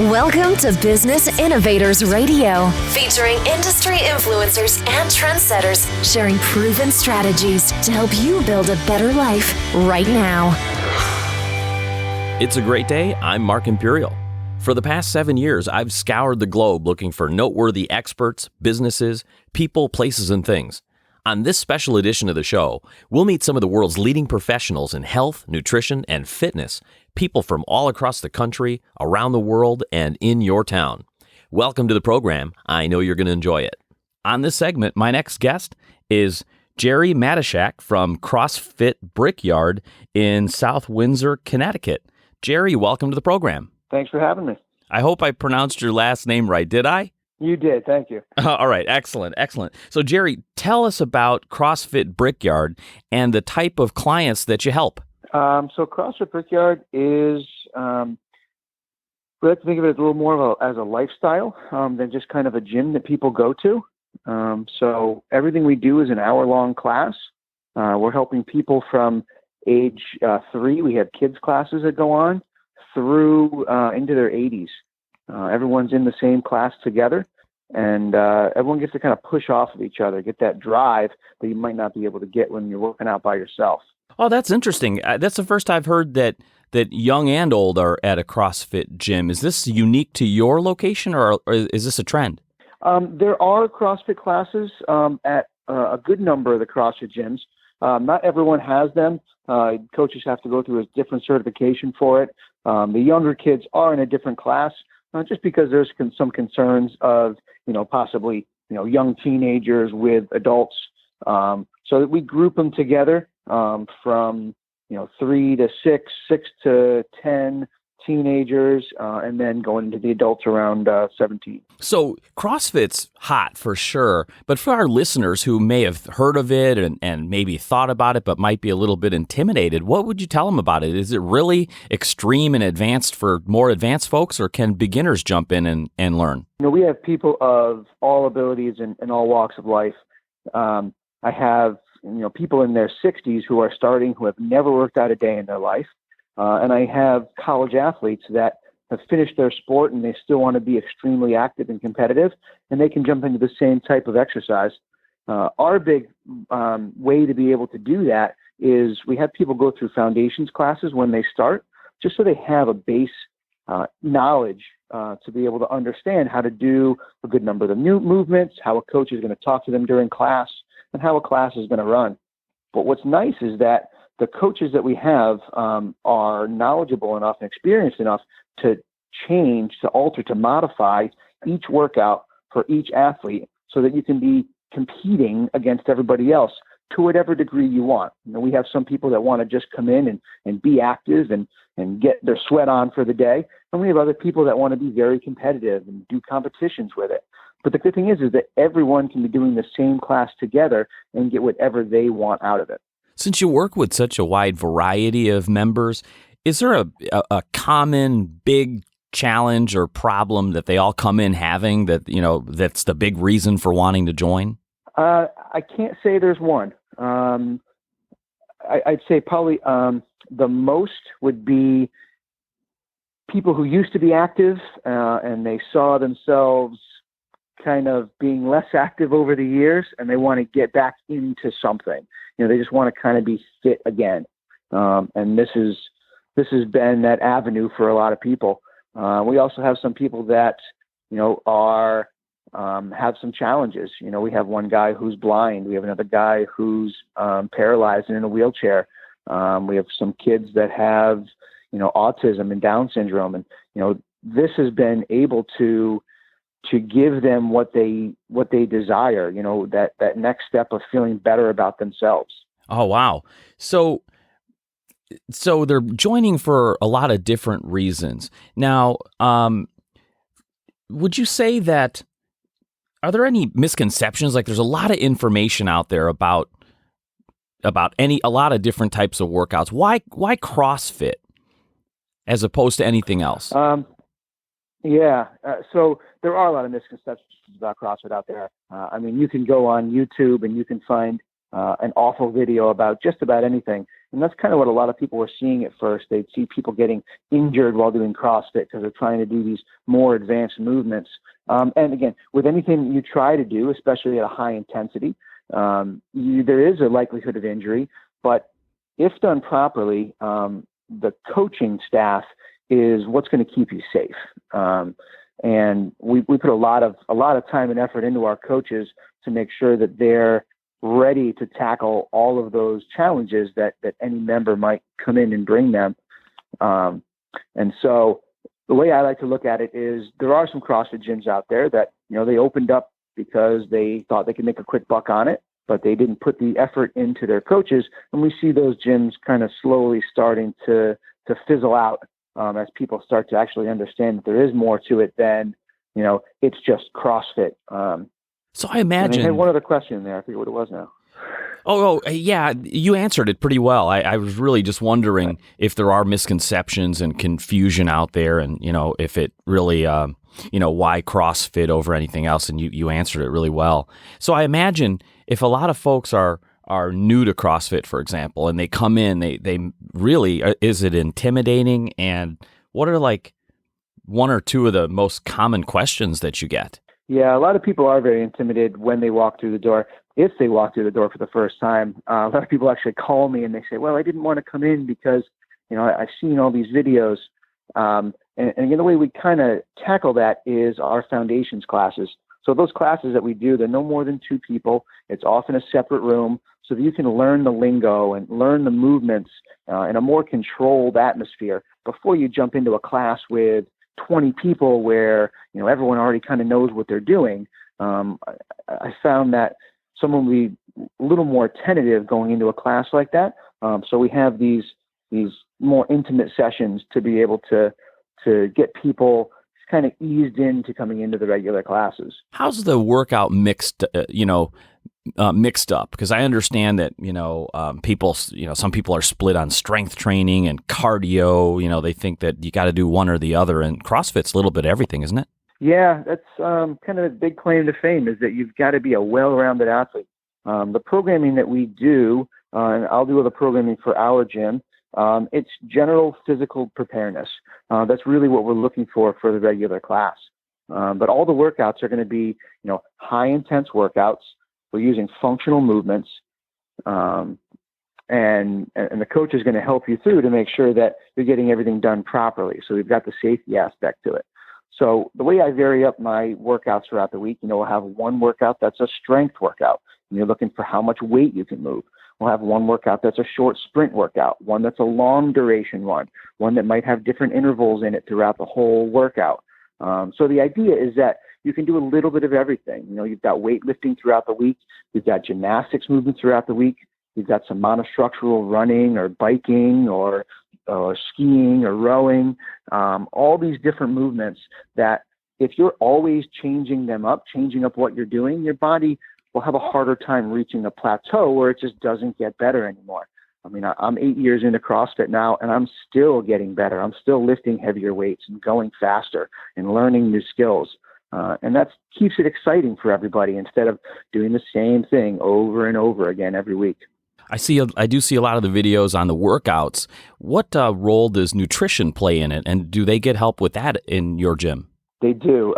Welcome to Business Innovators Radio, featuring industry influencers and trendsetters sharing proven strategies to help you build a better life right now. It's a great day. I'm Mark Imperial. For the past 7 years, I've scoured the globe looking for noteworthy experts, businesses, people, places, and things. On this special edition of the show, we'll meet some of the world's leading professionals in health, nutrition, and fitness, people from all across the country, around the world, and in your town. Welcome to the program. I know you're going to enjoy it. On this segment, my next guest is Gerry Matyschsyk from CrossFit Brickyard in South Windsor, Connecticut. Gerry, welcome to the program. Thanks for having me. I hope I pronounced your last name right. Did I? You did. Thank you. All right. Excellent. So, Gerry, tell us about CrossFit Brickyard and the type of clients that you help. So CrossFit Brickyard is, we like to think of it as a little more of as a lifestyle than just kind of a gym that people go to. So everything we do is an hour-long class. We're helping people from age 3. We have kids classes that go on through into their 80s. Everyone's in the same class together, and everyone gets to kind of push off of each other, get that drive that you might not be able to get when you're working out by yourself. Oh, that's interesting. That's the first I've heard that young and old are at a CrossFit gym. Is this unique to your location, or is this a trend? There are CrossFit classes at a good number of the CrossFit gyms. Not everyone has them. Coaches have to go through a different certification for it. The younger kids are in a different class, just because there's some concerns of, possibly, young teenagers with adults. So that we group them together from, 3 to 6, 6 to 10 teenagers, and then going into the adults around 17. So CrossFit's hot for sure, but for our listeners who may have heard of it and maybe thought about it but might be a little bit intimidated, what would you tell them about it? Is it really extreme and advanced for more advanced folks, or can beginners jump in and learn? We have people of all abilities and all walks of life. I have people in their 60s who are starting, who have never worked out a day in their life. And I have college athletes that have finished their sport and they still want to be extremely active and competitive, and they can jump into the same type of exercise. Our big way to be able to do that is we have people go through foundations classes when they start, just so they have a base knowledge to be able to understand how to do a good number of the new movements, how a coach is going to talk to them during class, and how a class is going to run. But what's nice is that the coaches that we have are knowledgeable enough and experienced enough to change, to alter, to modify each workout for each athlete so that you can be competing against everybody else to whatever degree you want. We have some people that want to just come in and be active and get their sweat on for the day. And we have other people that want to be very competitive and do competitions with it. But the good thing is that everyone can be doing the same class together and get whatever they want out of it. Since you work with such a wide variety of members, is there a common big challenge or problem that they all come in having that, that's the big reason for wanting to join? I can't say there's one. I'd say probably the most would be people who used to be active and they saw themselves kind of being less active over the years, and they want to get back into something. They just want to kind of be fit again. And this has been that avenue for a lot of people. We also have some people that, are have some challenges. We have one guy who's blind. We have another guy who's paralyzed and in a wheelchair. We have some kids that have, autism and Down syndrome. And, this has been able to give them what they desire, that next step of feeling better about themselves. Oh, wow. So they're joining for a lot of different reasons. Now, would you say that, are there any misconceptions? Like, there's a lot of information out there about a lot of different types of workouts. Why CrossFit as opposed to anything else? So there are a lot of misconceptions about CrossFit out there. You can go on YouTube and you can find an awful video about just about anything. And that's kind of what a lot of people were seeing at first. They'd see people getting injured while doing CrossFit because they're trying to do these more advanced movements. And again, with anything you try to do, especially at a high intensity, there is a likelihood of injury. But if done properly, the coaching staff is what's going to keep you safe. And we put a lot of time and effort into our coaches to make sure that they're ready to tackle all of those challenges that any member might come in and bring them. And so the way I like to look at it is there are some CrossFit gyms out there that, they opened up because they thought they could make a quick buck on it, but they didn't put the effort into their coaches. And we see those gyms kind of slowly starting to fizzle out as people start to actually understand that there is more to it than, it's just CrossFit. So I imagine. I had one other question there. I forget what it was now. Oh, yeah. You answered it pretty well. I was really just wondering if there are misconceptions and confusion out there, and if it really, why CrossFit over anything else. And you answered it really well. So I imagine if a lot of folks are new to CrossFit, for example, and they come in, they really, is it intimidating? And what are like one or two of the most common questions that you get? Yeah, a lot of people are very intimidated when they walk through the door. If they walk through the door for the first time, a lot of people actually call me and they say, well, I didn't want to come in because, I've seen all these videos. And again, the way we kind of tackle that is our foundations classes. So those classes that we do, they're no more than 2 people. It's often a separate room so that you can learn the lingo and learn the movements in a more controlled atmosphere before you jump into a class with 20 people where, everyone already kind of knows what they're doing. I found that someone will be a little more tentative going into a class like that. So we have these more intimate sessions to be able to get people kind of eased into coming into the regular classes. How's the workout mixed up? Because I understand that, people, some people are split on strength training and cardio. They think that you got to do one or the other, and CrossFit's a little bit of everything, isn't it? Yeah, that's kind of a big claim to fame, is that you've got to be a well-rounded athlete. The programming that we do, and I'll do the programming for our gym, it's general physical preparedness. That's really what we're looking for the regular class. But all the workouts are going to be, high intense workouts. We're using functional movements, and the coach is going to help you through to make sure that you're getting everything done properly. So we've got the safety aspect to it. So the way I vary up my workouts throughout the week, we'll have one workout that's a strength workout, and you're looking for how much weight you can move. We'll have one workout that's a short sprint workout, one that's a long duration one that might have different intervals in it throughout the whole workout. So the idea is that you can do a little bit of everything. You've got weightlifting throughout the week. You've got gymnastics movement throughout the week. You've got some monostructural running or biking or skiing or rowing, all these different movements that if you're always changing up what you're doing, your body will have a harder time reaching a plateau where it just doesn't get better anymore. I mean, I'm 8 years into CrossFit now, and I'm still getting better. I'm still lifting heavier weights and going faster and learning new skills. And that keeps it exciting for everybody instead of doing the same thing over and over again every week. I do see a lot of the videos on the workouts. What role does nutrition play in it, and do they get help with that in your gym? They do.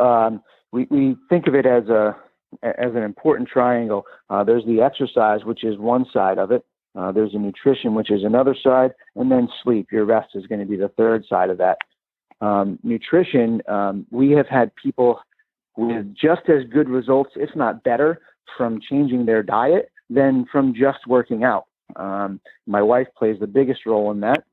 We think of it as an important triangle. There's the exercise, which is one side of it. There's the nutrition, which is another side, and then sleep. Your rest is going to be the third side of that. Nutrition, we have had people with just as good results, if not better, from changing their diet than from just working out. My wife plays the biggest role in that.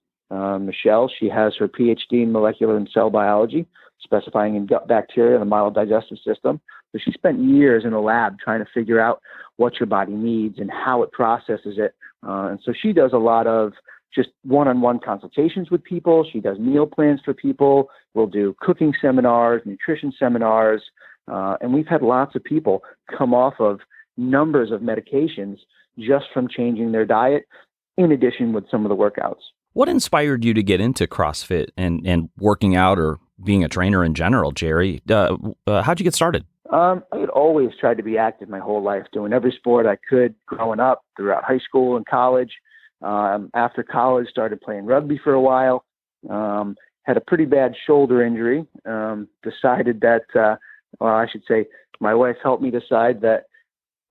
Michelle, she has her PhD in molecular and cell biology, specifying in gut bacteria and the myelodigestive system. So she spent years in a lab trying to figure out what your body needs and how it processes it. And so she does a lot of just one-on-one consultations with people. She does meal plans for people. We'll do cooking seminars, nutrition seminars. And we've had lots of people come off of numbers of medications just from changing their diet, in addition with some of the workouts. What inspired you to get into CrossFit and working out or being a trainer in general, Gerry? How'd you get started? I had always tried to be active my whole life, doing every sport I could growing up throughout high school and college. After college, started playing rugby for a while. Had a pretty bad shoulder injury. Decided that, I should say, my wife helped me decide that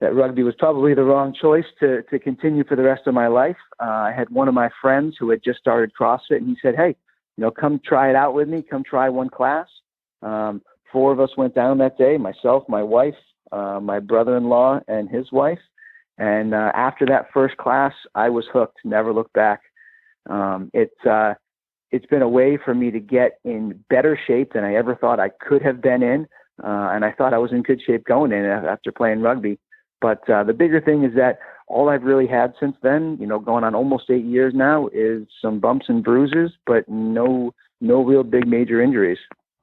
rugby was probably the wrong choice to continue for the rest of my life. I had one of my friends who had just started CrossFit, and he said, "Hey, come try it out with me. Come try one class." 4 of us went down that day, myself, my wife, my brother-in-law, and his wife. And after that first class, I was hooked, never looked back. It's been a way for me to get in better shape than I ever thought I could have been in. And I thought I was in good shape going in after playing rugby. But the bigger thing is that all I've really had since then, going on almost 8 years now, is some bumps and bruises, but no real big major injuries.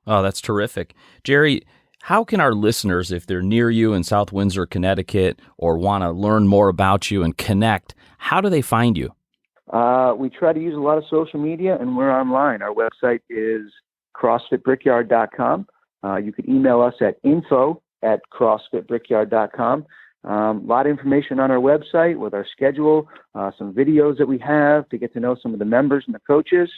Oh, that's terrific. Gerry, how can our listeners, if they're near you in South Windsor, Connecticut, or want to learn more about you and connect, how do they find you? We try to use a lot of social media, and we're online. Our website is CrossFitBrickyard.com. You can email us at info@CrossFitBrickyard.com. A lot of information on our website with our schedule, some videos that we have to get to know some of the members and the coaches,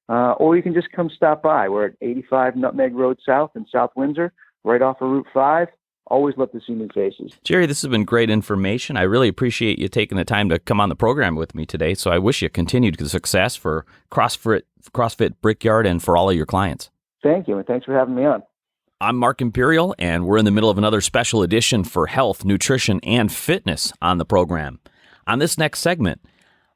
or you can just come stop by. We're at 85 Nutmeg Road South in South Windsor, right off of Route 5. Always love to see new faces. Gerry, this has been great information. I really appreciate you taking the time to come on the program with me today. So I wish you continued success for CrossFit Brickyard and for all of your clients. Thank you, and thanks for having me on. I'm Mark Imperial, and we're in the middle of another special edition for health, nutrition, and fitness on the program. On this next segment,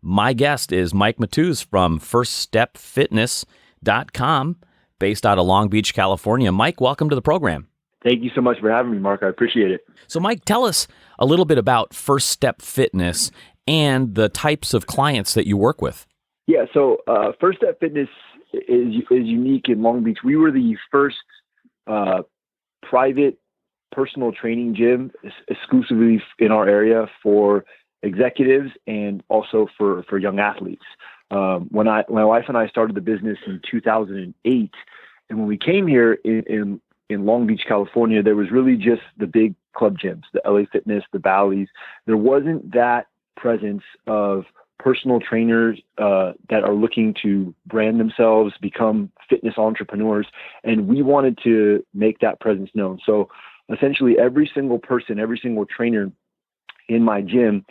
my guest is Mike Matuz from firststepfitness.com, based out of Long Beach, California. Mike, welcome to the program. Thank you so much for having me, Mark. I appreciate it. So, Mike, tell us a little bit about First Step Fitness and the types of clients that you work with. Yeah, so First Step Fitness is unique in Long Beach. We were the first private personal training gym exclusively in our area for executives and also for young athletes. When my wife and I started the business in 2008, and when we came here in Long Beach, California, there was really just the big club gyms, the LA Fitness, the Bally's. There wasn't that presence of personal trainers that are looking to brand themselves, become fitness entrepreneurs, and we wanted to make that presence known. So essentially every single person, every single trainer in my gym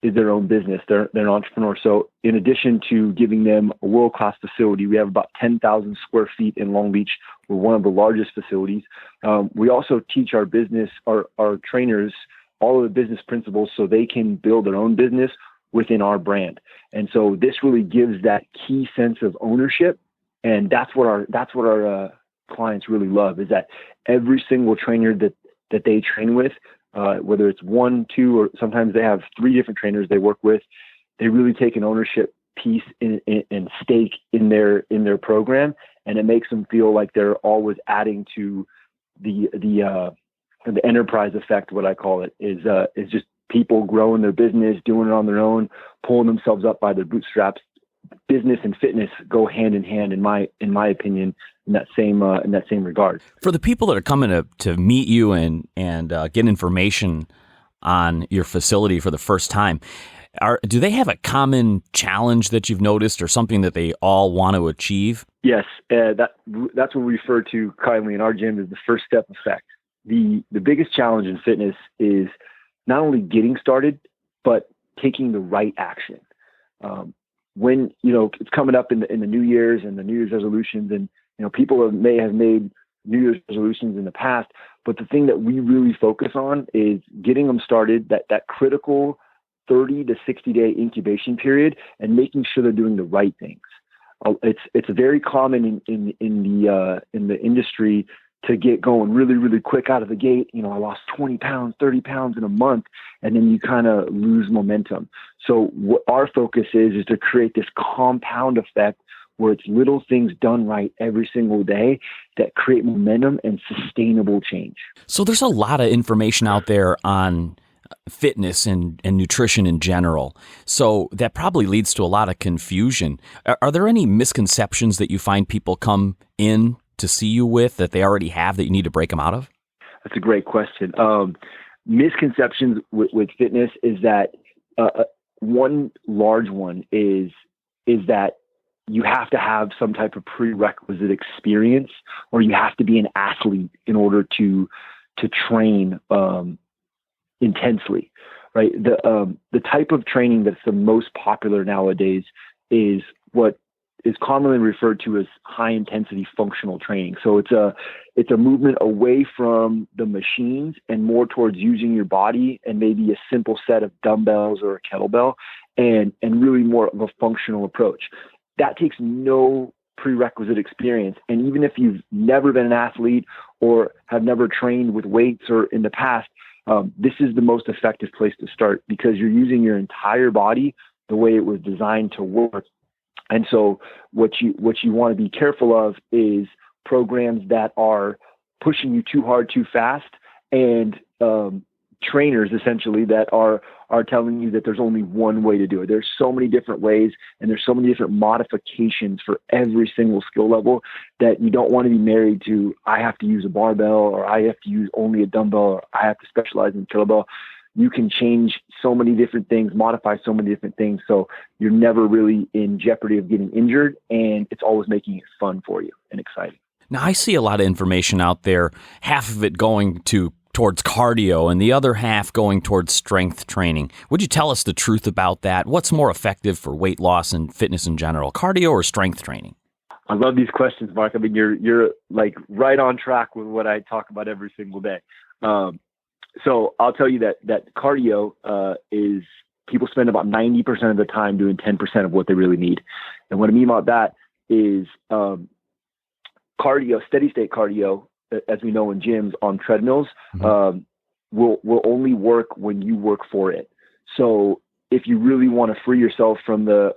is their own business. They're an entrepreneur. So in addition to giving them a world-class facility, we have about 10,000 square feet in Long Beach. We're one of the largest facilities. We also teach our trainers all of the business principles so they can build their own business within our brand. And so this really gives that key sense of ownership. And that's what our clients really love, is that every single trainer that they train with, whether it's 1, 2, or sometimes they have 3 different trainers they work with, they really take an ownership piece and stake in their program, and it makes them feel like they're always adding to the enterprise effect. What I call it is just people growing their business, doing it on their own, pulling themselves up by their bootstraps. Business and fitness go hand in hand, in my opinion, in that same regard. For the people that are coming to meet you and get information on your facility for the first time, do they have a common challenge that you've noticed, or something that they all want to achieve? Yes, that's what we refer to kindly in our gym as the first step effect. The biggest challenge in fitness is not only getting started, but taking the right action. When it's coming up in the New Year's and the New Year's resolutions, and people may have made New Year's resolutions in the past, but the thing that we really focus on is getting them started, that critical 30 to 60 day incubation period, and making sure they're doing the right things. It's very common in the industry to get going really, really quick out of the gate. I lost 20 pounds, 30 pounds in a month, and then you kind of lose momentum. So what our focus is to create this compound effect where it's little things done right every single day that create momentum and sustainable change. So there's a lot of information out there on fitness and nutrition in general. So that probably leads to a lot of confusion. Are there any misconceptions that you find people come in to see you with that they already have that you need to break them out of? That's a great question. Misconceptions with fitness is that one large one is that you have to have some type of prerequisite experience, or you have to be an athlete in order to train intensely, right? The type of training that's the most popular nowadays is what is commonly referred to as high intensity functional training. So it's a movement away from the machines and more towards using your body and maybe a simple set of dumbbells or a kettlebell, and really more of a functional approach. That takes no prerequisite experience. And even if you've never been an athlete or have never trained with weights or in the past, this is the most effective place to start, because you're using your entire body the way it was designed to work. And so what you want to be careful of is programs that are pushing you too hard, too fast, and trainers essentially that are telling you that there's only one way to do it. There's so many different ways, and there's so many different modifications for every single skill level that you don't want to be married to. I have to use a barbell, or I have to use only a dumbbell, or I have to specialize in kettlebell. You can change so many different things, modify so many different things, so you're never really in jeopardy of getting injured, and it's always making it fun for you and exciting. Now, I see a lot of information out there, half of it going towards cardio and the other half going towards strength training. Would you tell us the truth about that? What's more effective for weight loss and fitness in general, cardio or strength training? I love these questions, Mark. I mean, you're like right on track with what I talk about every single day. So I'll tell you that cardio is, people spend about 90% of the time doing 10% of what they really need. And what I mean about that is cardio, steady state cardio, as we know in gyms on treadmills, will only work when you work for it. So if you really want to free yourself from the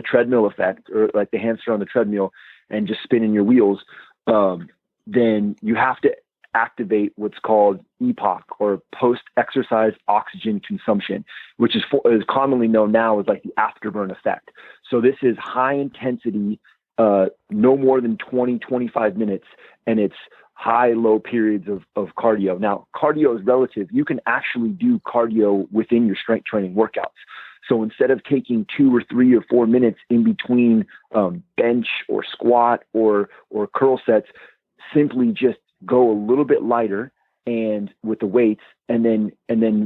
treadmill effect, or like the hamster on the treadmill and just spinning your wheels, then you have to activate what's called EPOC, or post-exercise oxygen consumption, which is commonly known now as like the afterburn effect. So this is high intensity, no more than 20, 25 minutes, and it's high-low periods of cardio. Now, cardio is relative. You can actually do cardio within your strength training workouts. So instead of taking 2 or 3 or 4 minutes in between bench or squat or curl sets, simply just go a little bit lighter and with the weights, and then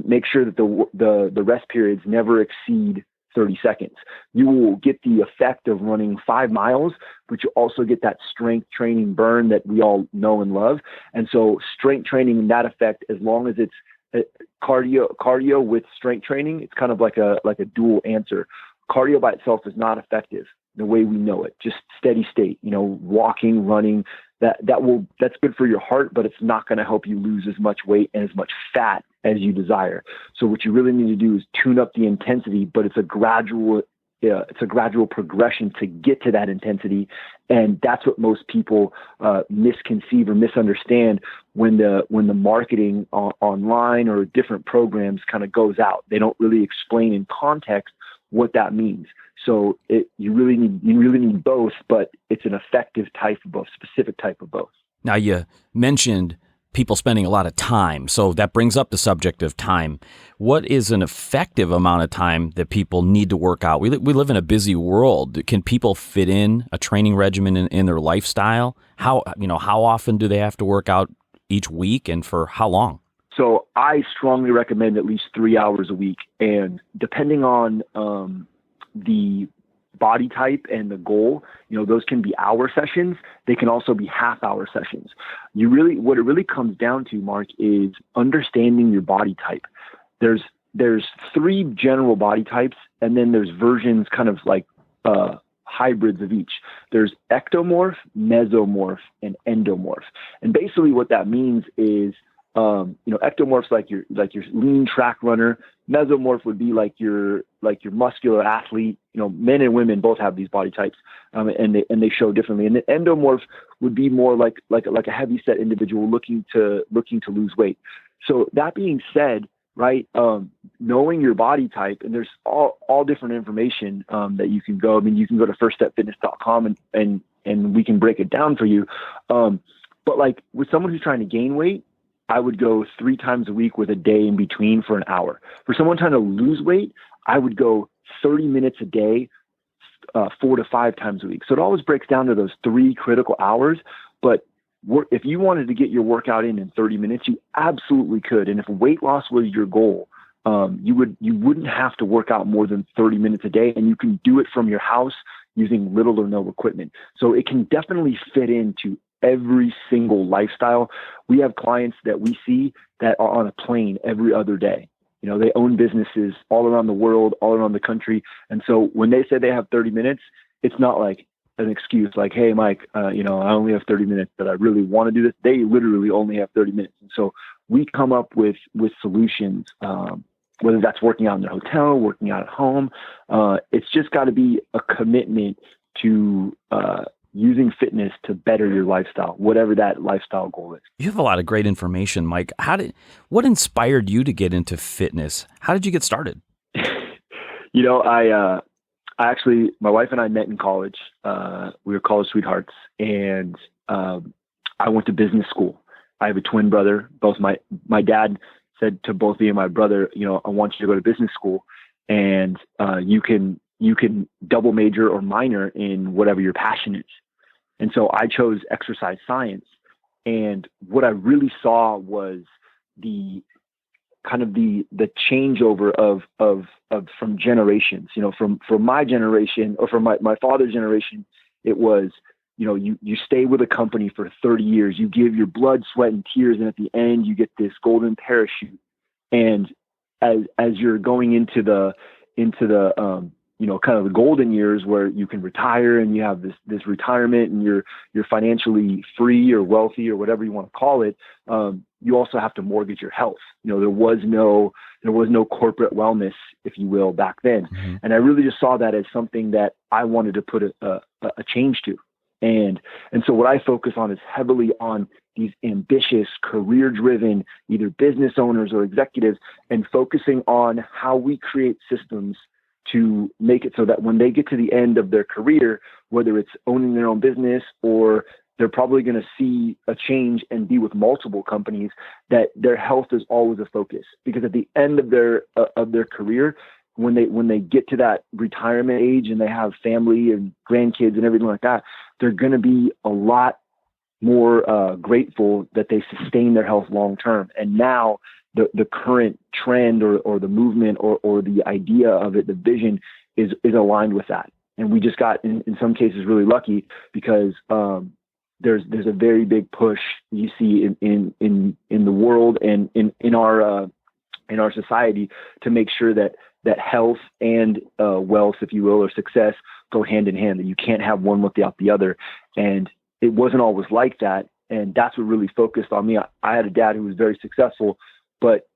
make sure that the rest periods never exceed 30 seconds. You will get the effect of running 5 miles, but you also get that strength training burn that we all know and love. And so strength training in that effect, as long as it's cardio with strength training, it's kind of like a dual answer. Cardio by itself is not effective the way we know it. Just steady state, walking, running, that's good for your heart, but it's not going to help you lose as much weight and as much fat as you desire. So what you really need to do is tune up the intensity, but it's a gradual progression to get to that intensity. And that's what most people misconceive or misunderstand when the marketing online or different programs kind of goes out. They don't really explain in context what that means. So you really need both, but it's an effective type of both, specific type of both. Now, you mentioned people spending a lot of time, so that brings up the subject of time. What is an effective amount of time that people need to work out? We live in a busy world. Can people fit in a training regimen in their lifestyle? How often do they have to work out each week, and for how long? So I strongly recommend at least 3 hours a week, and depending on the body type and the goal, those can be hour sessions. They can also be half-hour sessions. What it really comes down to, Mark, is understanding your body type. There's 3 general body types, and then there's versions kind of like hybrids of each. There's ectomorph, mesomorph, and endomorph. And basically what that means is, ectomorph's like your lean track runner. Mesomorph would be like your muscular athlete. Men and women both have these body types, and they show differently. And the endomorph would be more like a heavy set individual looking to lose weight. So that being said, right, knowing your body type, and there's all different information that you can go. I mean, you can go to firststepfitness.com and we can break it down for you. But like with someone who's trying to gain weight, I would go 3 times a week with a day in between for an hour. For someone trying to lose weight, I would go 30 minutes a day, 4 to 5 times a week. So it always breaks down to those 3 critical hours. But if you wanted to get your workout in 30 minutes, you absolutely could. And if weight loss was your goal, you wouldn't have to work out more than 30 minutes a day, and you can do it from your house using little or no equipment. So it can definitely fit into every single lifestyle. We have clients that we see that are on a plane every other day. They own businesses all around the world, all around the country. And so when they say they have 30 minutes, it's not like an excuse like, hey, Mike, I only have 30 minutes, but I really want to do this. They literally only have 30 minutes. And so we come up with solutions, whether that's working out in their hotel, working out at home. It's just got to be a commitment to using fitness to better your lifestyle, whatever that lifestyle goal is. You have a lot of great information, Mike. What inspired you to get into fitness? How did you get started? I actually, my wife and I met in college. We were college sweethearts, and I went to business school. I have a twin brother. Both my dad said to both me and my brother, I want you to go to business school, and you can double major or minor in whatever your passion is. And so I chose exercise science. And what I really saw was the kind of the changeover of from generations, from my generation or from my father's generation, it was, you stay with a company for 30 years, you give your blood, sweat, and tears. And at the end, you get this golden parachute. And as you're going into the kind of the golden years where you can retire and you have this retirement and you're financially free or wealthy or whatever you want to call it, you also have to mortgage your health. There was no corporate wellness, if you will, back then. Mm-hmm. And I really just saw that as something that I wanted to put a change to. And so what I focus on is heavily on these ambitious, career-driven, either business owners or executives, and focusing on how we create systems to make it so that when they get to the end of their career, whether it's owning their own business or they're probably going to see a change and be with multiple companies, that their health is always a focus. Because at the end of their career, when they get to that retirement age and they have family and grandkids and everything like that, they're going to be a lot more grateful that they sustain their health long term. And now the current trend or the movement or the idea of it, the vision is aligned with that. And we just got in some cases really lucky because there's a very big push you see in the world and in our society to make sure that health and wealth, if you will, or success go hand in hand, that you can't have one without the other. And it wasn't always like that. And that's what really focused on me. I had a dad who was very successful, but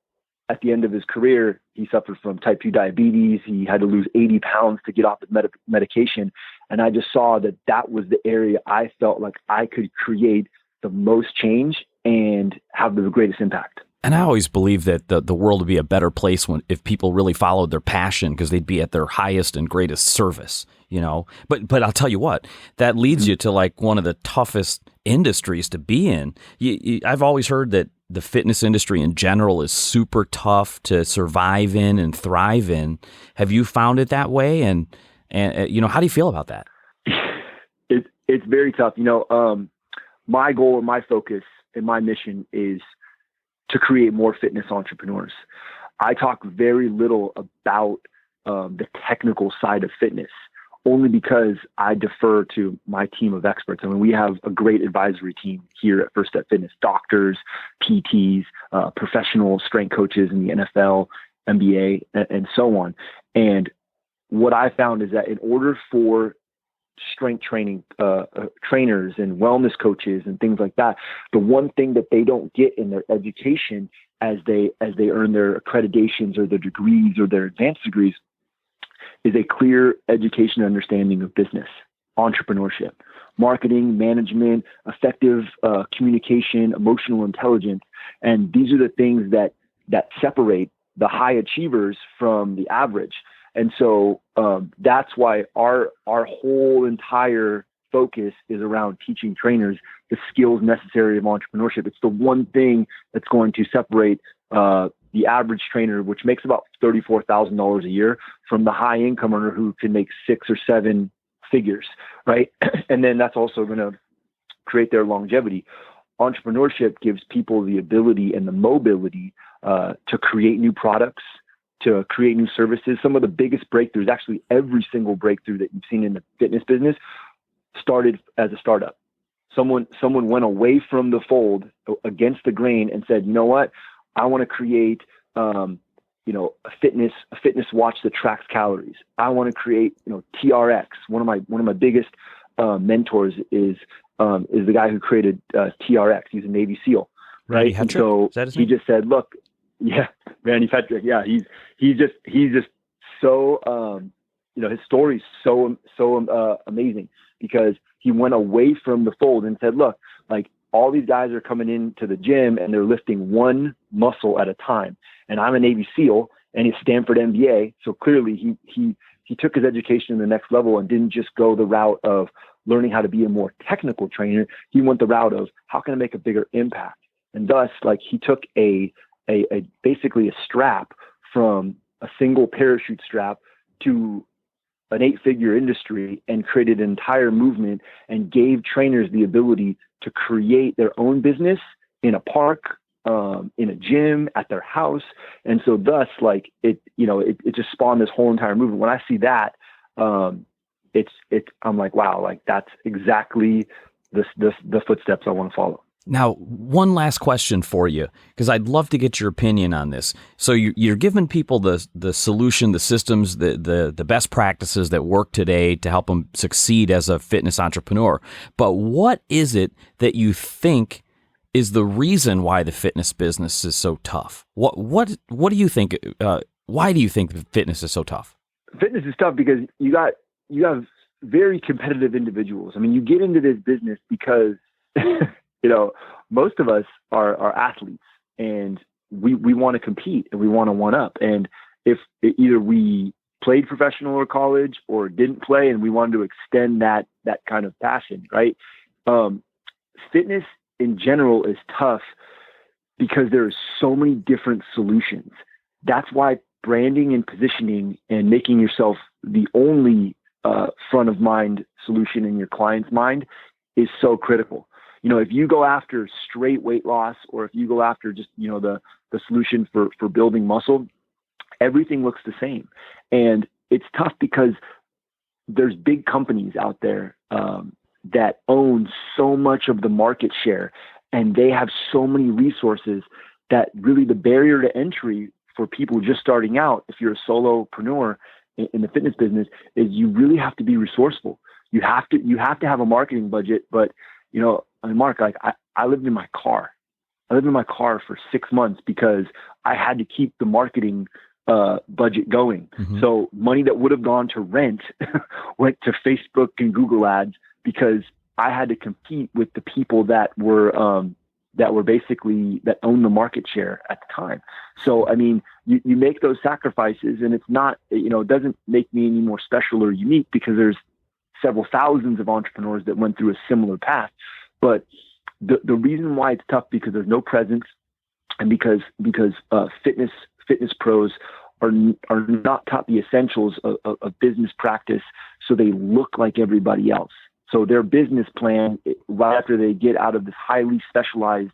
at the end of his career, he suffered from type 2 diabetes. He had to lose 80 pounds to get off the medication. And I just saw that was the area I felt like I could create the most change and have the greatest impact. And I always believe that the world would be a better place if people really followed their passion, because they'd be at their highest and greatest service, But I'll tell you what, that leads you to like one of the toughest industries to be in. I've always heard that the fitness industry in general is super tough to survive in and thrive in. Have you found it that way? And how do you feel about that? It's very tough. My goal and my focus and my mission is to create more fitness entrepreneurs. I talk very little about the technical side of fitness, only because I defer to my team of experts. I mean, we have a great advisory team here at First Step Fitness: doctors, PTs, professional strength coaches in the NFL, NBA, and so on. And what I found is that in order for strength training trainers and wellness coaches and things like that, the one thing that they don't get in their education as they earn their accreditations or their degrees or their advanced degrees is a clear education and understanding of business, entrepreneurship, marketing, management, effective communication, emotional intelligence. And these are the things that separate the high achievers from the average. And so that's why our whole entire focus is around teaching trainers the skills necessary of entrepreneurship. It's the one thing that's going to separate the average trainer, which makes about $34,000 a year, from the high income earner who can make 6 or 7 figures, right? And then that's also going to create their longevity. Entrepreneurship gives people the ability and the mobility to create new products, to create new services. Some of the biggest breakthroughs, actually every single breakthrough that you've seen in the fitness business, started as a startup. Someone went away from the fold against the grain and said, you know what, I want to create a fitness watch that tracks calories. I want to create TRX. One of my biggest mentors is the guy who created TRX. He's a Navy SEAL, right? And so he just said, look, yeah, Randy Petrick. Yeah, he's just so his story's so amazing, because he went away from the fold and said, look, like, all these guys are coming into the gym and they're lifting one muscle at a time, and I'm a Navy SEAL and he's Stanford MBA. So clearly he took his education to the next level and didn't just go the route of learning how to be a more technical trainer. He went the route of, how can I make a bigger impact? And thus, like, he took basically a strap from a single parachute strap to an 8-figure industry and created an entire movement and gave trainers the ability to create their own business in a park, in a gym, at their house. And so thus, like, it just spawned this whole entire movement. When I see that, I'm like, wow, like, that's exactly the footsteps I want to follow. Now, one last question for you, because I'd love to get your opinion on this. So you're giving people the solution, the systems, the best practices that work today to help them succeed as a fitness entrepreneur. But what is it that you think is the reason why the fitness business is so tough? What do you think? Why do you think fitness is so tough? Fitness is tough because you have very competitive individuals. I mean, you get into this business because most of us are athletes, and we want to compete and we want to one up. And if either we played professional or college or didn't play, and we wanted to extend that kind of passion, right? Fitness in general is tough because there's so many different solutions. That's why branding and positioning and making yourself the only front of mind solution in your client's mind is so critical. If you go after straight weight loss, or if you go after just, the solution for building muscle, everything looks the same. And it's tough because there's big companies out there that own so much of the market share, and they have so many resources that really the barrier to entry for people just starting out, if you're a solopreneur in the fitness business, is you really have to be resourceful. You have to have a marketing budget, but Mark, like, I lived in my car. I lived in my car for 6 months because I had to keep the marketing budget going. Mm-hmm. So money that would have gone to rent went to Facebook and Google ads, because I had to compete with the people that were basically that owned the market share at the time. So, I mean, you make those sacrifices, and it's not, it doesn't make me any more special or unique, because there's several thousands of entrepreneurs that went through a similar path. But the reason why it's tough, because there's no presence, and because fitness pros are not taught the essentials of business practice, so they look like everybody else. So their business plan, right after they get out of this highly specialized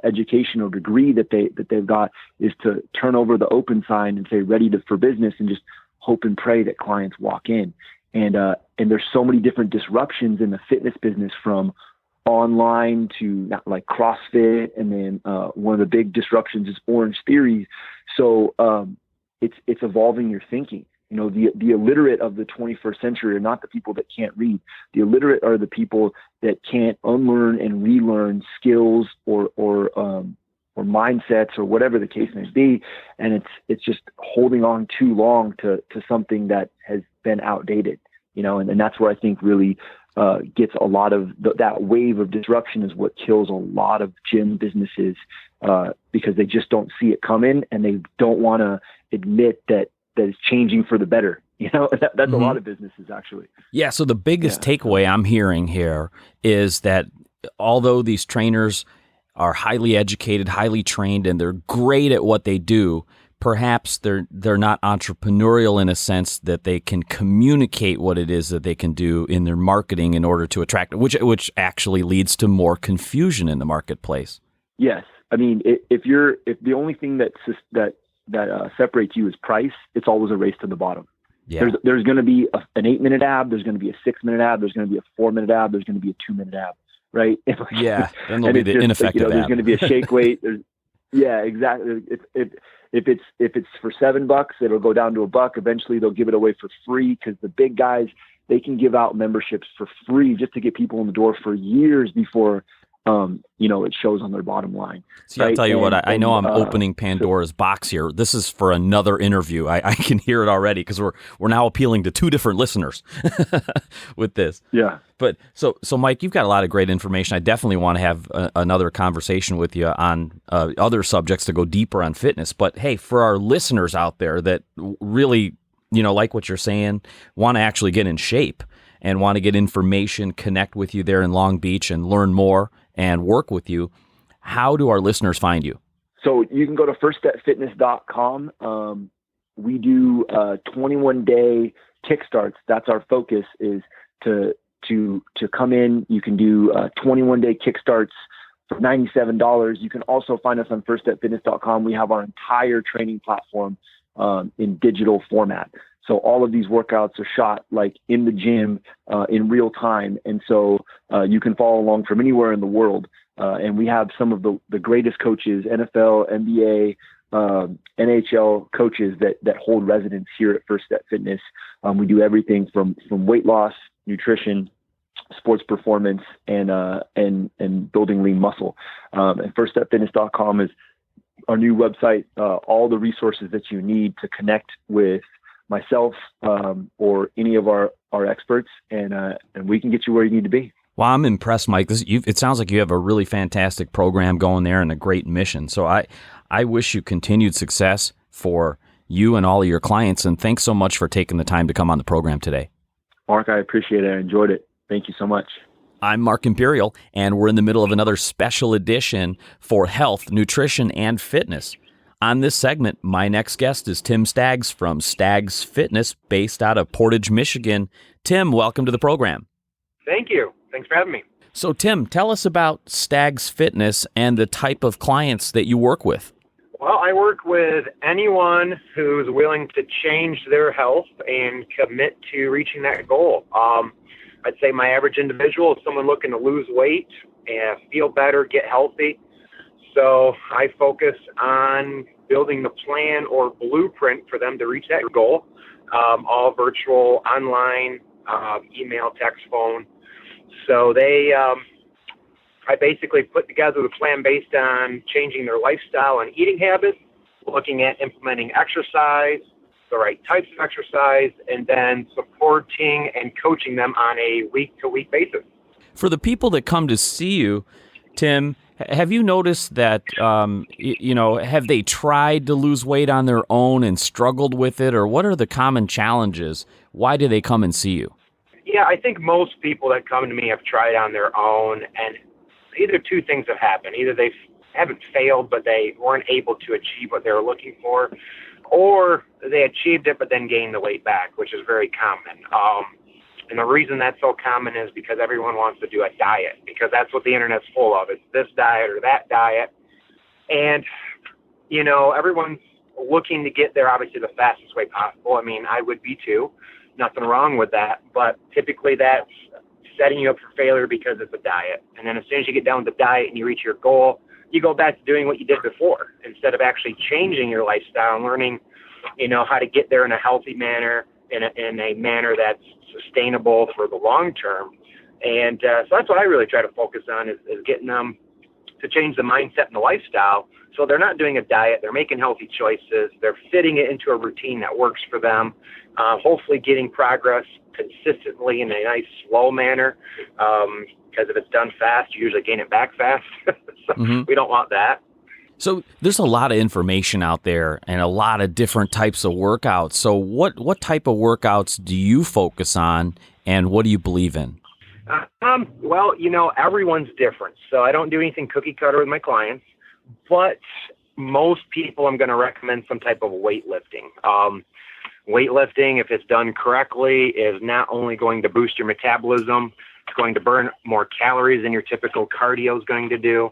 educational degree that they've got, is to turn over the open sign and say ready for business, and just hope and pray that clients walk in. And there's so many different disruptions in the fitness business, from online to like CrossFit, and then one of the big disruptions is Orange Theory. So it's evolving your thinking. The illiterate of the 21st century are not the people that can't read. The illiterate are the people that can't unlearn and relearn skills or mindsets, or whatever the case may be. And it's just holding on too long to something that has been outdated, and that's where I think really gets a lot of that wave of disruption is what kills a lot of gym businesses, because they just don't see it coming, and they don't want to admit that it's changing for the better. That's mm-hmm. a lot of businesses, actually. Yeah. So the biggest takeaway I'm hearing here is that although these trainers are highly educated, highly trained, and they're great at what they do. Perhaps they're not entrepreneurial in a sense that they can communicate what it is that they can do in their marketing in order to attract, which actually leads to more confusion in the marketplace. Yes, I mean, if the only thing that separates you is price, it's always a race to the bottom. Yeah. There's going to be an 8-minute ad, there's going to be a 6-minute ad, there's going to be a 4-minute ad, there's going to be a 2-minute ad, right? Yeah, then there'll be the ineffective ad. There's going to be a shake weight. Yeah, exactly. If it's for $7, it'll go down to $1. Eventually, they'll give it away for free because the big guys, they can give out memberships for free just to get people in the door for years before it shows on their bottom line. See, right? I'll tell you what, I know I'm opening Pandora's box here. This is for another interview. I can hear it already because we're now appealing to 2 different listeners with this. Yeah. But so Mike, you've got a lot of great information. I definitely want to have another conversation with you on other subjects to go deeper on fitness. But hey, for our listeners out there that really, like what you're saying, want to actually get in shape and want to get information, connect with you there in Long Beach and learn more and work with you, how do our listeners find you? So you can go to firststepfitness.com. We do 21-day kickstarts. That's our focus, is to come in. You can do 21-day kickstarts for $97. You can also find us on firststepfitness.com. We have our entire training platform in digital format. So all of these workouts are shot like in the gym in real time. And so you can follow along from anywhere in the world. And we have some of the greatest coaches, NFL, NBA, NHL coaches that hold residence here at First Step Fitness. We do everything from weight loss, nutrition, sports performance, and building lean muscle. And firststepfitness.com is our new website. All the resources that you need to connect with myself or any of our experts, and we can get you where you need to be. Well, I'm impressed, Mike. It sounds like you have a really fantastic program going there and a great mission. So I wish you continued success for you and all of your clients, and thanks so much for taking the time to come on the program today. Mark, I appreciate it. I enjoyed it. Thank you so much. I'm Mark Imperial, and we're in the middle of another special edition for health, nutrition, and fitness. On this segment, my next guest is Tim Staggs from Staggs Fitness, based out of Portage, Michigan. Tim, welcome to the program. Thank you. Thanks for having me. So, Tim, tell us about Staggs Fitness and the type of clients that you work with. Well, I work with anyone who's willing to change their health and commit to reaching that goal. I'd say my average individual is someone looking to lose weight and feel better, get healthy. So I focus on building the plan or blueprint for them to reach that goal, all virtual, online, email, text, phone. So I basically put together the plan based on changing their lifestyle and eating habits, looking at implementing exercise, the right types of exercise, and then supporting and coaching them on a week-to-week basis. For the people that come to see you, Tim, have you noticed that, have they tried to lose weight on their own and struggled with it, or what are the common challenges? Why do they come and see you? Yeah, I think most people that come to me have tried on their own, and either 2 things have happened. Either they haven't failed, but they weren't able to achieve what they were looking for, or they achieved it but then gained the weight back, which is very common. And the reason that's so common is because everyone wants to do a diet, because that's what the internet's full of. It's this diet or that diet. And, everyone's looking to get there, obviously, the fastest way possible. I mean, I would be too. Nothing wrong with that. But typically that's setting you up for failure because it's a diet. And then as soon as you get down with the diet and you reach your goal, you go back to doing what you did before instead of actually changing your lifestyle and learning, how to get there in a healthy manner, in a manner that's sustainable for the long term. And so that's what I really try to focus on is getting them to change the mindset and the lifestyle. So they're not doing a diet, they're making healthy choices, they're fitting it into a routine that works for them, hopefully getting progress consistently in a nice slow manner, because if it's done fast, you usually gain it back fast. So we don't want that. So there's a lot of information out there and a lot of different types of workouts. So what type of workouts do you focus on, and what do you believe in? Well, everyone's different. So I don't do anything cookie cutter with my clients, but most people I'm going to recommend some type of weightlifting. Weightlifting, if it's done correctly, is not only going to boost your metabolism, it's going to burn more calories than your typical cardio is going to do.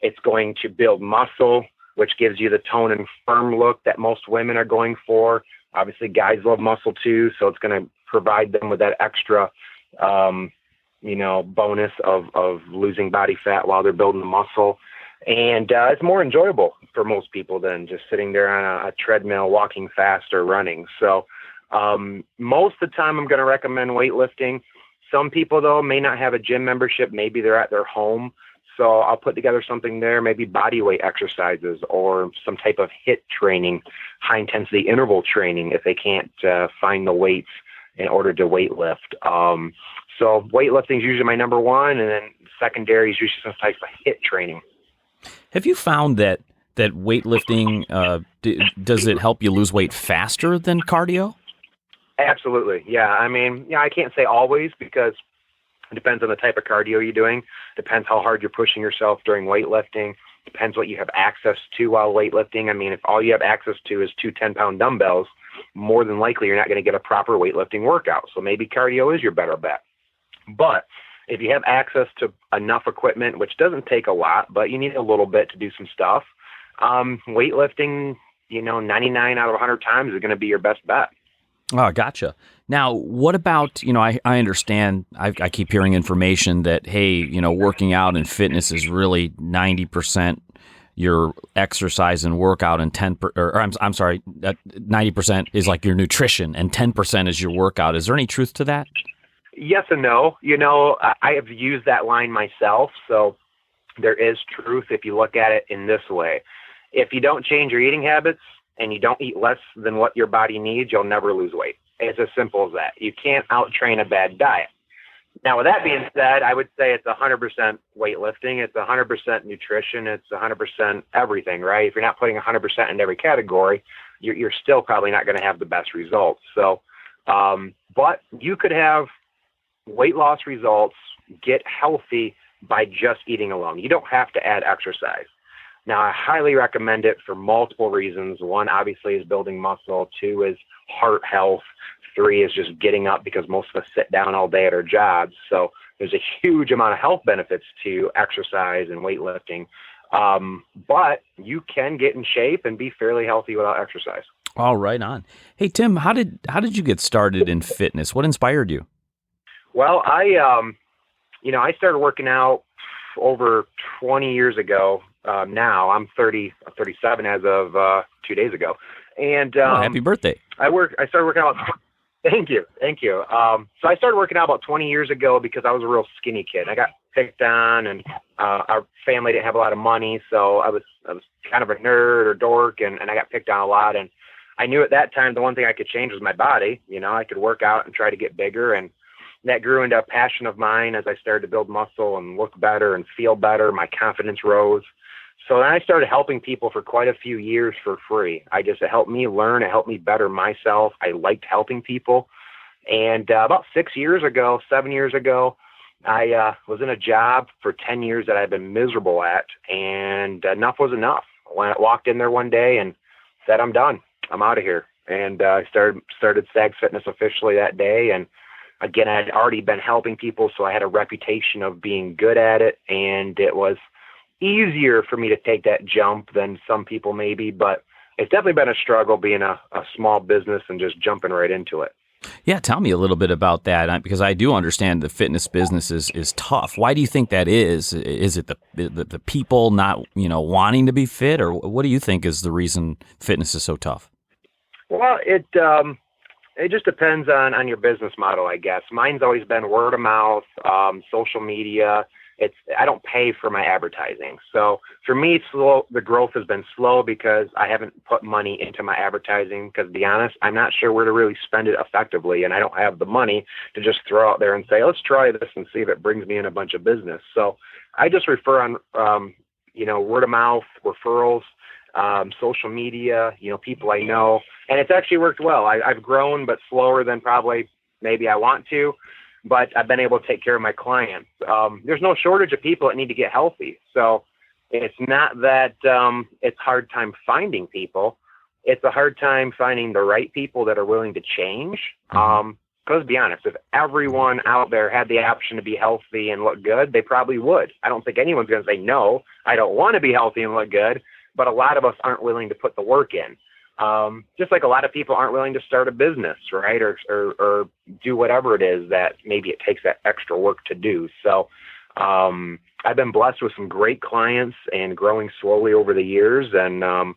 It's going to build muscle, which gives you the tone and firm look that most women are going for. Obviously, guys love muscle too, so it's going to provide them with that extra, bonus of losing body fat while they're building the muscle. And it's more enjoyable for most people than just sitting there on a treadmill, walking fast or running. So most of the time I'm going to recommend weightlifting. Some people, though, may not have a gym membership. Maybe they're at their home. So I'll put together something there, maybe body weight exercises or some type of HIIT training, high intensity interval training, if they can't find the weights in order to weight lift. So weightlifting is usually my number one, and then secondary is usually some type of HIIT training. Have you found that weightlifting, does it help you lose weight faster than cardio? Absolutely. Yeah. I mean, I can't say always because it depends on the type of cardio you're doing. Depends how hard you're pushing yourself during weightlifting. Depends what you have access to while weightlifting. I mean, if all you have access to is 2 10-pound dumbbells, more than likely you're not going to get a proper weightlifting workout. So maybe cardio is your better bet. But if you have access to enough equipment, which doesn't take a lot, but you need a little bit to do some stuff, weightlifting, 99 out of 100 times is going to be your best bet. Oh, gotcha. Now, what about, I understand, I keep hearing information that, hey, working out and fitness is really 90% your exercise and workout, and 90% is like your nutrition and 10% is your workout. Is there any truth to that? Yes and no. I have used that line myself, so there is truth if you look at it in this way. If you don't change your eating habits and you don't eat less than what your body needs, you'll never lose weight. It's as simple as that. You can't out-train a bad diet. Now, with that being said, I would say it's 100% weightlifting. It's 100% nutrition. It's 100% everything, right? If you're not putting 100% in every category, you're still probably not going to have the best results. So, but you could have weight loss results, get healthy by just eating alone. You don't have to add exercise. Now, I highly recommend it for multiple reasons. One, obviously, is building muscle. 2 is heart health. 3 is just getting up because most of us sit down all day at our jobs. So there's a huge amount of health benefits to exercise and weightlifting. But you can get in shape and be fairly healthy without exercise. All right on. Hey, Tim, how did you get started in fitness? What inspired you? Well, I started working out over 20 years ago. Now I'm 37 as of 2 days ago. And happy birthday! I started working out. Thank you. So I started working out about 20 years ago because I was a real skinny kid. I got picked on, and our family didn't have a lot of money, so I was kind of a nerd or dork, and I got picked on a lot. And I knew at that time the one thing I could change was my body. I could work out and try to get bigger, and that grew into a passion of mine as I started to build muscle and look better and feel better. My confidence rose. So then I started helping people for quite a few years for free. It helped me learn. It helped me better myself. I liked helping people. And about 7 years ago, I was in a job for 10 years that I've been miserable at, and enough was enough. When I walked in there one day and said, I'm done. I'm out of here. And I started Staggs Fitness officially that day. And again, I'd already been helping people, so I had a reputation of being good at it, and it was easier for me to take that jump than some people maybe, but it's definitely been a struggle being a small business and just jumping right into it. Yeah, tell me a little bit about that, because I do understand the fitness business is tough. Why do you think that is? Is it the people not wanting to be fit, or what do you think is the reason fitness is so tough? Well, it just depends on your business model, I guess. Mine's always been word of mouth, social media. I don't pay for my advertising. So for me, the growth has been slow because I haven't put money into my advertising, because to be honest, I'm not sure where to really spend it effectively. And I don't have the money to just throw out there and say, let's try this and see if it brings me in a bunch of business. So I just refer on, word of mouth, referrals, social media, people I know, and it's actually worked well. I've grown, but slower than probably maybe I want to. but I've been able to take care of my clients. There's no shortage of people that need to get healthy. So it's not that it's hard time finding people. It's a hard time finding the right people that are willing to change. Because to be honest, if everyone out there had the option to be healthy and look good, they probably would. I don't think anyone's going to say, no, I don't want to be healthy and look good. But a lot of us aren't willing to put the work in. Just like a lot of people aren't willing to start a business, right? Or do whatever it is that maybe it takes that extra work to do. So I've been blessed with some great clients and growing slowly over the years. And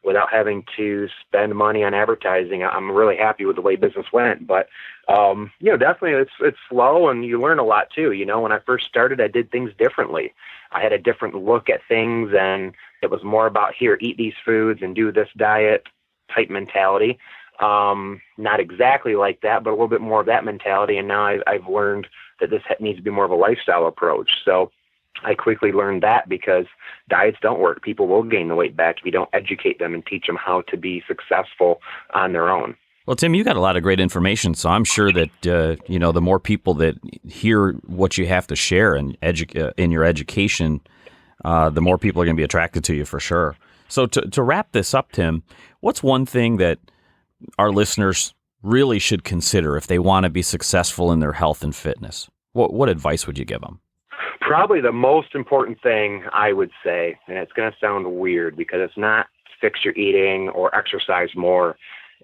without having to spend money on advertising, I'm really happy with the way business went. But, definitely it's slow, and you learn a lot too. When I first started, I did things differently. I had a different look at things, and it was more about, here, eat these foods and do this diet type mentality. Not exactly like that, but a little bit more of that mentality. And now I've learned that this needs to be more of a lifestyle approach. So I quickly learned that, because diets don't work. People will gain the weight back if you don't educate them and teach them how to be successful on their own. Well, Tim, you got a lot of great information, so I'm sure that the more people that hear what you have to share in your education, the more people are going to be attracted to you for sure. So to wrap this up, Tim, what's one thing that our listeners really should consider if they want to be successful in their health and fitness? What advice would you give them? Probably the most important thing I would say, and it's going to sound weird because it's not fix your eating or exercise more.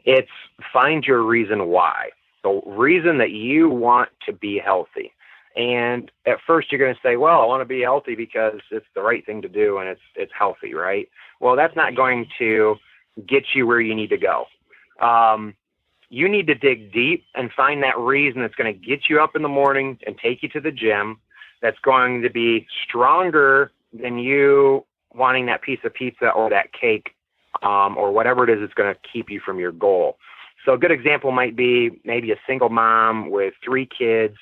It's find your reason why. The reason that you want to be healthy. And at first you're going to say, well, I want to be healthy because it's the right thing to do and it's healthy, right? Well, that's not going to get you where you need to go. You need to dig deep and find that reason that's going to get you up in the morning and take you to the gym, that's going to be stronger than you wanting that piece of pizza or that cake, or whatever it is that's going to keep you from your goal. So a good example might be maybe a single mom with 3 kids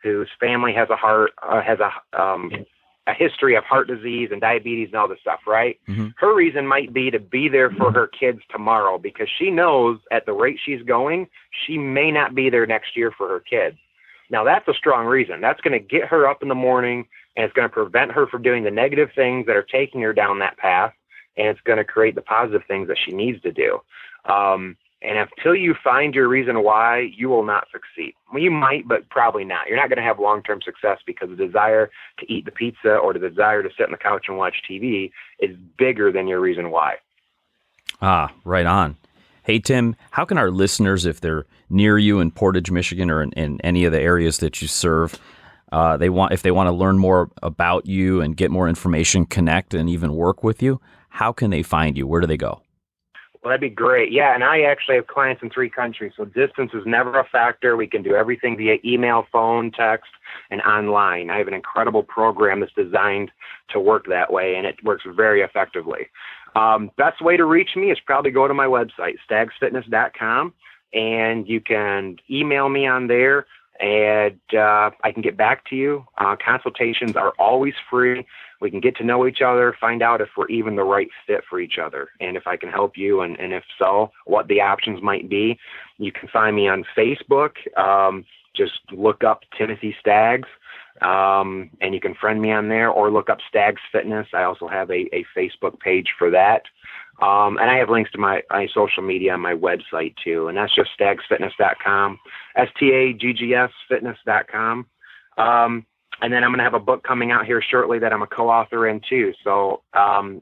whose family has a history of heart disease and diabetes and all this stuff, right? Mm-hmm. Her reason might be to be there for her kids tomorrow, because she knows at the rate she's going, she may not be there next year for her kids. Now, that's a strong reason. That's going to get her up in the morning, and it's going to prevent her from doing the negative things that are taking her down that path, and it's going to create the positive things that she needs to do. And until you find your reason why, you will not succeed. Well, you might, but probably not. You're not going to have long-term success, because the desire to eat the pizza or the desire to sit on the couch and watch TV is bigger than your reason why. Ah, right on. Hey, Tim, how can our listeners, if they're near you in Portage, Michigan, or in any of the areas that you serve, if they want to learn more about you and get more information, connect, and even work with you, how can they find you? Where do they go? Well, that'd be great. Yeah, and I actually have clients in 3 countries, so distance is never a factor. We can do everything via email, phone, text, and online. I have an incredible program that's designed to work that way, and it works very effectively. Best way to reach me is probably go to my website, stagsfitness.com, and you can email me on there, and I can get back to you. Consultations are always free. We can get to know each other, find out if we're even the right fit for each other, and if I can help you, and if so, what the options might be. You can find me on Facebook. Just look up Timothy Staggs, and you can friend me on there, or look up Staggs Fitness. I also have a Facebook page for that. And I have links to my social media on my website too, and that's just stagsfitness.com, STAGGS fitness.com. And then I'm going to have a book coming out here shortly that I'm a co-author in too. So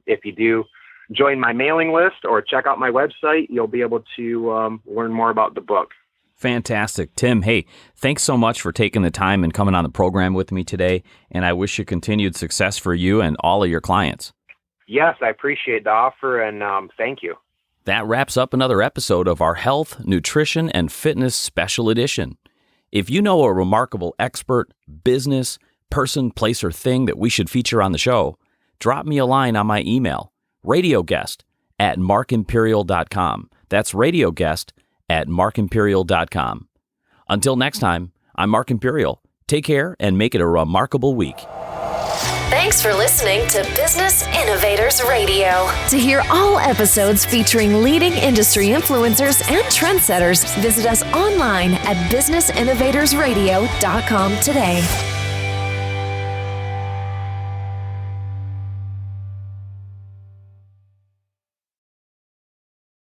if you do join my mailing list or check out my website, you'll be able to learn more about the book. Fantastic. Tim, hey, thanks so much for taking the time and coming on the program with me today, and I wish you continued success for you and all of your clients. Yes, I appreciate the offer, and thank you. That wraps up another episode of our Health, Nutrition, and Fitness Special Edition. If you know a remarkable expert, business, person, place, or thing that we should feature on the show, drop me a line on my email, radioguest@markimperial.com. That's radioguest@markimperial.com. Until next time, I'm Mark Imperial. Take care and make it a remarkable week. Thanks for listening to Business Innovators Radio. To hear all episodes featuring leading industry influencers and trendsetters, visit us online at businessinnovatorsradio.com today.